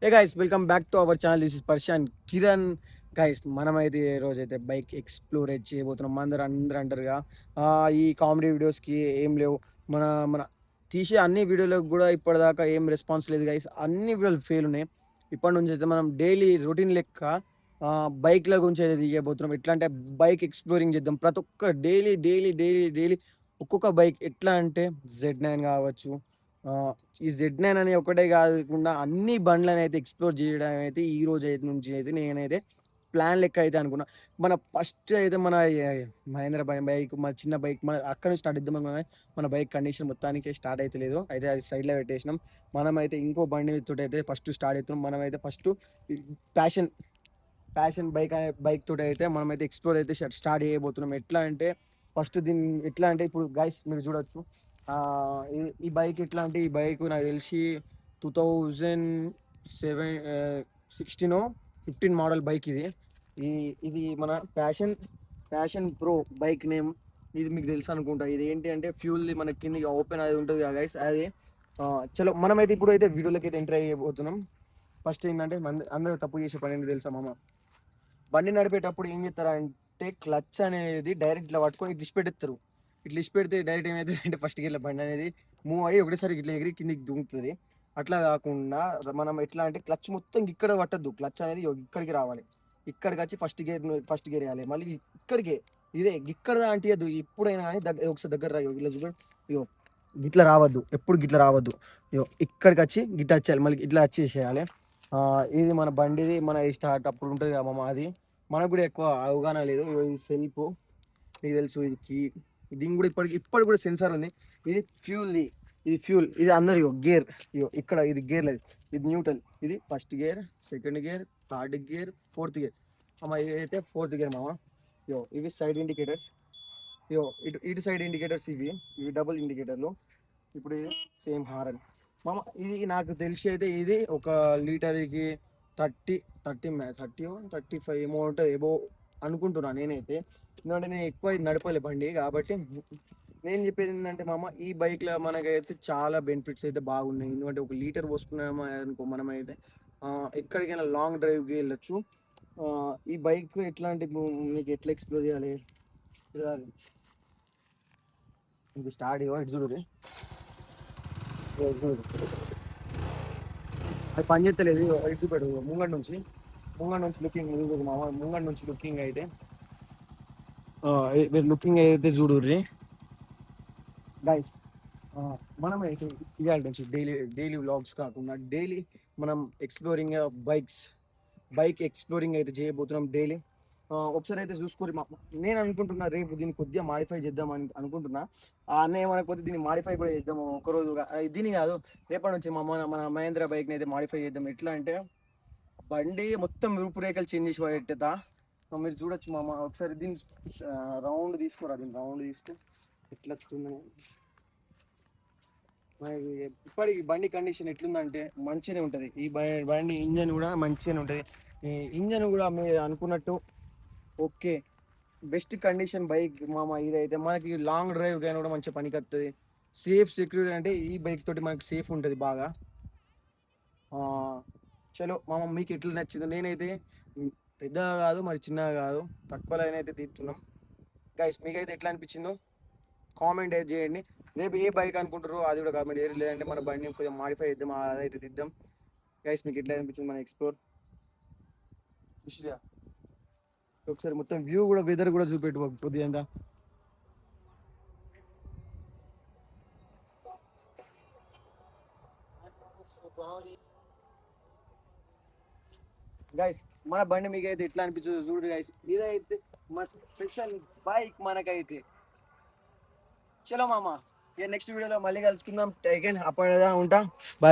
A guys welcome back to our channel. This is పర్షాన్ Kiran. Guys మనమైతే ఈ రోజు అయితే బైక్ ఎక్స్ప్లోరేట్ చేయబోతున్నాం. అందరూ అంటారుగా ఈ కామెడీ వీడియోస్కి ఏం లేవు, మన మన తీసే అన్ని వీడియోలకు కూడా ఇప్పటిదాకా ఏం రెస్పాన్స్ లేదు గైస్. అన్ని వీడియోలు ఫెయిల్ ఉన్నాయి. ఇప్పటి నుంచి అయితే మనం డైలీ రొటీన్ లెక్క బైక్ల గురించి అయితే తీయబోతున్నాం. ఎట్లా అంటే బైక్ ఎక్స్ప్లోరింగ్ చేద్దాం. ప్రతి ఒక్క డైలీ డైలీ డైలీ డైలీ ఒక్కొక్క బైక్ ఎట్లా అంటే Z9 కావచ్చు. ఈ Z9 అని ఒకటే కాకుండా అన్ని బండ్లనైతే ఎక్స్‌ప్లోర్ జేయడం అయితే ఈ రోజు అయితే నుంచి అయితే నేనైతే ప్లాన్ లెక్క అయితే అనుకున్నా. మన ఫస్ట్ అయితే మన మహేంద్ర బైక్, మన చిన్న బైక్ మన అక్కడి నుంచి స్టార్ట్ చేద్దాం అనుకున్నా. మన బైక్ కండిషన్ మొత్తానికి స్టార్ట్ అయితలేదు. అయితే అది సైడ్‌లో పెట్టేసినాం. మనమైతే ఇంకో బండి తోటైతే ఫస్ట్ స్టార్ట్ అయితున్నాం. మనమైతే ఫస్ట్ ప్యాషన్, ప్యాషన్ బైక్ తోటైతే మనమైతే ఎక్స్‌ప్లోర్ అయితే స్టార్ట్ చేయబోతున్నాం. ఎట్లా అంటే ఫస్ట్ దీన్ని ఎట్లా అంటే ఇప్పుడు గైస్ మీరు చూడొచ్చు. ఈ బైక్ ఎట్లా అంటే ఈ బైక్ నాకు తెలిసి 2016 15 మోడల్ బైక్ ఇది. ఈ ఇది మన ప్యాషన్ ప్రో బైక్ నేమ్. ఇది మీకు తెలుసు అనుకుంటా. ఇది ఏంటి అంటే ఫ్యూల్‌ది మన కిందకి ఓపెన్ అది ఉంటది కదా గైస్ అది. చలో మనమైతే ఇప్పుడైతే వీడియోలోకైతే ఎంటర్ అయ్యబోతున్నాం. ఫస్ట్ ఏంటంటే అందరూ తప్పు చేసే పని ఏంటి తెలుసా మామ? బండి నడిపేటప్పుడు ఏం చేస్తారంటే క్లచ్ అనేది డైరెక్ట్ ఇట్లా పట్టుకొని ఇట్లా ఇడిచిపెడతారు. ఇట్లా ఇడిచిపెడితే డైరెక్ట్ ఏమైతదంటే ఫస్ట్ గేర్‌లో బండి అనేది మూవ్ అయ్యి ఒకటేసారి ఇట్లా ఎగిరి కిందకి దుంకుతది. అట్లా కాకుండా మనం ఎట్లా అంటే క్లచ్ మొత్తం ఇక్కడ పట్టొద్దు. క్లచ్ అనేది ఇక్కడికి రావాలి. ఇక్కడికొచ్చి ఫస్ట్ గేర్ ఎయాలి. మళ్ళీ ఇక్కడికే ఇక్కడ అంటియద్దు. ఎప్పుడైనా గాని ఒకసారి దగ్గర రా. ఇట్లా చూడు. ఇగో గిట్ల రావద్దు. ఎప్పుడు గిట్ల రావద్దు. ఇగో ఇక్కడికొచ్చి గిట్ల వచ్చేయాలి. మళ్ళీ ఇట్లా వచ్చేసేయాలి. ఇది మన బండిది. మన స్టార్ట్ అప్పుడు ఉంటది కదా మామ అది. మనకు కూడా ఎక్కువ అవగాహన లేదు. ఇగో ఇది సెల్ఫ్. మీకు తెలుసు ఇది కీ. దీనికి కూడా ఇప్పటికి కూడా సెన్సార్ ఉంది. ఇది ఫ్యూల్‌ది. ఇది ఫ్యూల్. ఇది అందరి గేర్. ఇగో ఇక్కడ ఇది గేర్ లేదు. ఇది న్యూట్రల్. ఇది first gear, second gear, third gear, fourth gear. ఇదైతే ఫోర్త్ గేర్ మామ. ఇగో ఇవి సైడ్ ఇండికేటర్స్. ఇగో ఇటు ఇటు సైడ్ ఇండికేటర్స్ ఇవి. ఇవి డబుల్ ఇండికేటర్లు. ఇప్పుడు ఇది సేమ్ హారన్. మామ ఇది నాకు తెలిసి అయితే ఇది ఒక లీటర్‌కి 30, 35 ఏమో ఉంటది. ఎబోవ్ అనుకుంటున్నా నేనైతే. ఎందుకంటే నేను ఎక్కువ ఇది నడపలే బండి కాబట్టి. నేను చెప్పేది ఏంటంటే మామ ఈ బైక్‌లో మనకైతే చాలా బెనిఫిట్స్ అయితే బాగున్నాయి. ఎందుకంటే ఒక లీటర్ పోసుకున్నాము అనుకో మనమైతే ఎక్కడికైనా లాంగ్ డ్రైవ్‌కి వెళ్ళొచ్చు. ఈ బైక్ ఎట్లా అంటే మీకు ఎట్లా ఎక్స్‌ప్లోర్ చేయాలి? చూడాలి. ఇది స్టార్ట్ ఇటు చూడుర్రి. ఇగో చూడు. అది పని చేస్తలేదు. ఇటు చూపెడు ముంగట నుంచి లుకింగ్ అయితే మీరు లుకింగ్ అయితే చూడుర్రి గైస్. మనం అయితే ఇవాళ నుంచి డైలీ డైలీ వ్లాగ్స్ కాకుండా డైలీ మనం ఎక్స్ప్లోరింగ్ బైక్ ఎక్స్ప్లోరింగ్ అయితే చేయబోతున్నాం డైలీ. ఒకసారి అయితే చూసుకోరు. నేను అనుకుంటున్నా రేపు దీన్ని కొద్దిగా మాడిఫై చేద్దాం అని అనుకుంటున్నా. అన్న ఏమనుకోతే దీన్ని మాడిఫై కూడా చేద్దాము ఒకరోజు. దీని కాదు, రేపటి నుంచి మన మహేంద్ర బైక్ని అయితే మాడిఫై చేద్దాం. ఎట్లా అంటే బండి మొత్తం రూపురేఖలు చేంజ్ చేసి పెట్టేదా. మీరు చూడొచ్చు మామ. ఒకసారి దీన్ని రౌండ్ తీసుకోరా. దీన్ని రౌండ్ తీసుకో. ఎట్లా వస్తుంది మనకి. ఇప్పటికి బండి కండిషన్ ఎట్లుందంటే మంచిగానే ఉంటుంది. ఈ బండి ఇంజన్ కూడా మంచిగానే ఉంటుంది. ఈ ఇంజన్ కూడా మీరు అనుకున్నట్టు ఓకే, బెస్ట్ కండిషన్ బైక్ మామ. ఇదైతే మనకి లాంగ్ డ్రైవ్ కానీ కూడా మంచిగా పనికొస్తుంది. సేఫ్ సెక్యూరిటీ అంటే ఈ బైక్ తోటి మనకి సేఫ్ ఉంటుంది బాగా. ఆ, చలో మామ మీకు ఎట్లా నచ్చిందో. నేనైతే పెద్దగా కాదు మరి చిన్నగా కాదు, తక్కువ లైన్ అయితే తీస్తున్నాం. గైస్ మీకైతే ఎట్లా అనిపించిందో కామెంట్ అయితే చేయండి. రేపు ఏ బైక్ అనుకుంటారో అది కూడా కామెంట్ చేయండి. లేదంటే మన బండిని కొంచెం మాడిఫై చేద్దాం, అదైతే తీద్దాం. గైస్ మీకు ఎట్లా అనిపించింది మన ఎక్స్ప్లోర్? ఒకసారి మొత్తం వ్యూ కూడా వెదర్ కూడా చూపెట్టు కొద్దిగా. గైస్ మన బండి మీకు అయితే ఎట్లా అనిపించదు చూడు గైస్. ఇదైతే మన స్పెషల్ బైక్ మనకైతే. చలో మామ, నెక్స్ట్ వీడియోలో మళ్ళీ కలుసుకుందాం. అప్పటిదా ఉంటా.